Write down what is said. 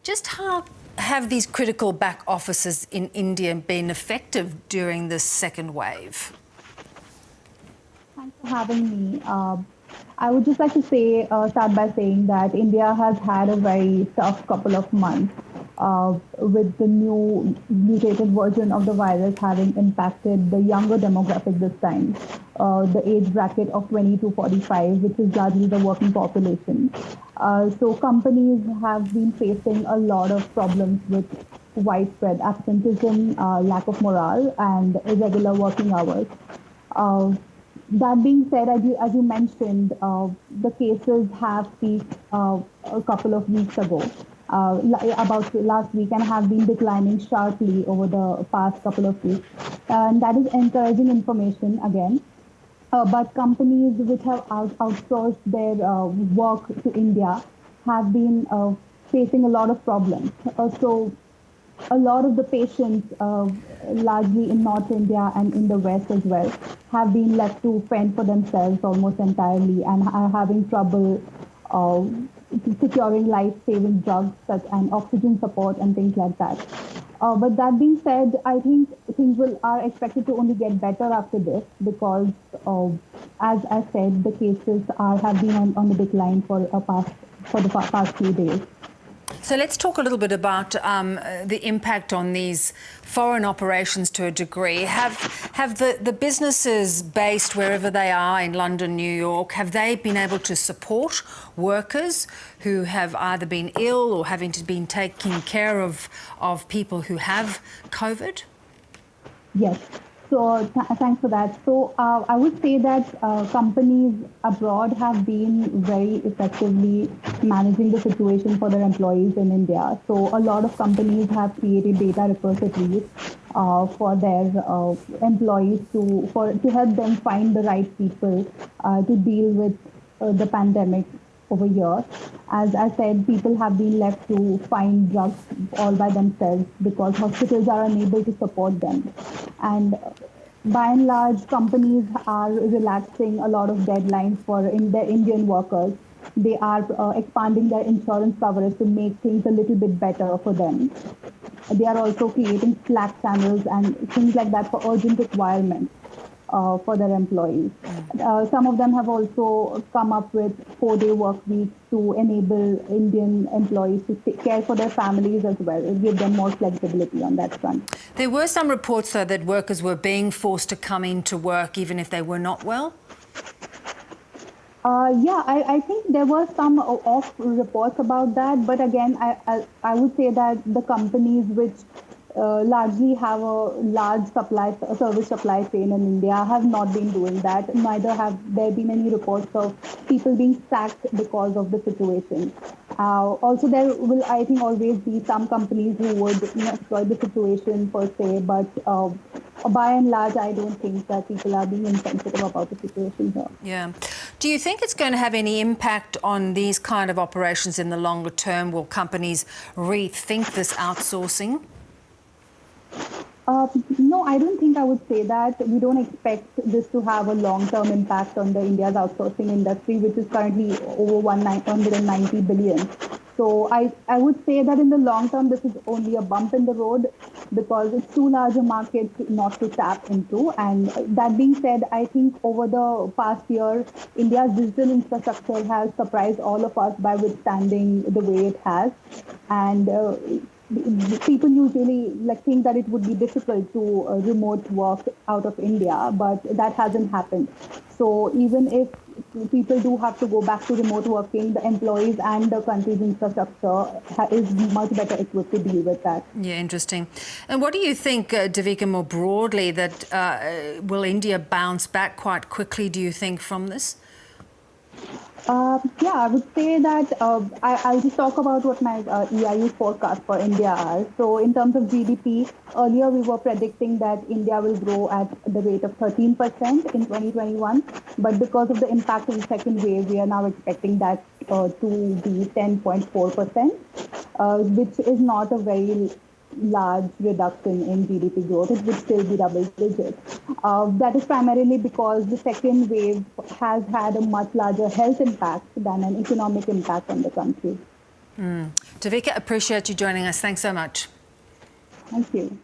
Just how have these critical back offices in India been effective during this second wave? Thanks for having me. I would just like to say, start by saying that India has had a very tough couple of months with the new mutated version of the virus having impacted the younger demographic this time, the age bracket of 20 to 45, which is largely the working population. So companies have been facing a lot of problems with widespread absenteeism, lack of morale, and irregular working hours. Uh, that being said, as you mentioned, the cases have peaked a couple of weeks ago, about last week, and have been declining sharply over the past couple of weeks. And that is encouraging information again. But companies which have outsourced their work to India have been facing a lot of problems. So a lot of the patients, largely in North India and in the West as well, have been left to fend for themselves almost entirely and are having trouble uh, securing life-saving drugs such as oxygen support and things like that. But that being said, I think things are expected to only get better after this because, as I said, the cases have been on the decline for the past few days. So let's talk a little bit about the impact on these foreign operations to a degree. Have the businesses based wherever they are in London, New York, have they been able to support workers who have either been ill or having to been taking care of people who have COVID? Yes. So thanks for that. So I would say that companies abroad have been very effectively managing the situation for their employees in India. So a lot of companies have created data repositories for their employees to help them find the right people to deal with the pandemic over here. As I said, people have been left to find drugs all by themselves because hospitals are unable to support them. And by and large, companies are relaxing a lot of deadlines for their Indian workers. They are expanding their insurance coverage to make things a little bit better for them. They are also creating Slack channels and things like that for urgent requirements for their employees. Some of them have also come up with 4-day work weeks to enable Indian employees to take care for their families as well, and give them more flexibility on that front. There were some reports, though, that workers were being forced to come into work even if they were not well. Yeah, I think there were some off reports about that, but again, I would say that the companies which largely have a large service supply chain in India have not been doing that. Neither have there been any reports of people being sacked because of the situation. Also, there will, I think, always be some companies who would exploit the situation per se, but by and large, I don't think that people are being insensitive about the situation here. Yeah. Do you think it's going to have any impact on these kind of operations in the longer term? Will companies rethink this outsourcing? No, I don't think I would say that. We don't expect this to have a long-term impact on the India's outsourcing industry, which is currently over 190 billion. So I would say that in the long term, this is only a bump in the road because it's too large a market not to tap into. And that being said, I think over the past year, India's digital infrastructure has surprised all of us by withstanding the way it has. And people usually think that it would be difficult to remote work out of India, but that hasn't happened. So even if people do have to go back to remote working, the employees and the country's infrastructure is much better equipped to deal with that. Yeah, interesting. And what do you think, Devika, more broadly, that will India bounce back quite quickly, do you think, from this? Yeah, I would say that I'll just talk about what my EIU forecast for India are. So in terms of GDP, earlier we were predicting that India will grow at the rate of 13% in 2021. But because of the impact of the second wave, we are now expecting that to be 10.4%, which is not a very large reduction in GDP growth. It would still be double digit. That is primarily because the second wave has had a much larger health impact than an economic impact on the country. Devika, appreciate you joining us. Thanks so much. Thank you.